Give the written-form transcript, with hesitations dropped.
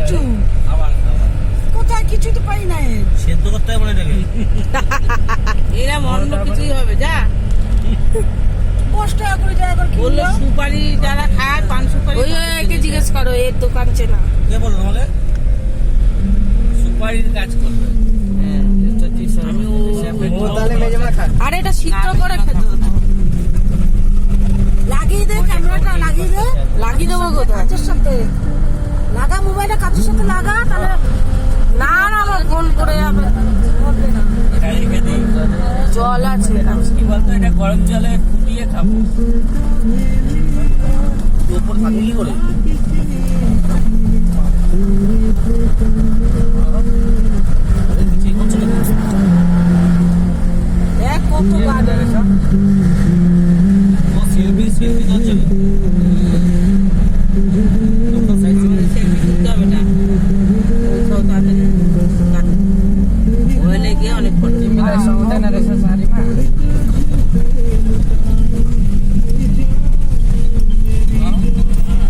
কিছু কোথায় কিছু তো পাই না সেদ্ধ করতে হবে এটাকে এরা অন্য কিছুই হবে যা 5 টাকা করে জায়গা করে বললো কিনলো সুপারি যারা খায় পান সুপারি ওই একে জিজ্ঞেস করো এর দোকান চেনা কে বললো তাহলে সুপারির কাজ করবে আর এটা সিদ্ধ করে খেতে হতো লাগিয়ে দে ক্যামেরাটা লাগিয়ে দে লাগিয়ে দেবো কোথায় কাচের সাথে লাগা মোবাইলটা কাচের সাথে লাগা তাহলে না না আমার ফোন করে যাবে হবে না এটা রেখে দিই জল আছে কি বলতো এটা গরম জলে ফুটিয়ে খাবো উপর থাকলে কি করে দেখ কত গাড়ি ও সেলফি করছে ওয়েলে গিয়ে অনেক খরচ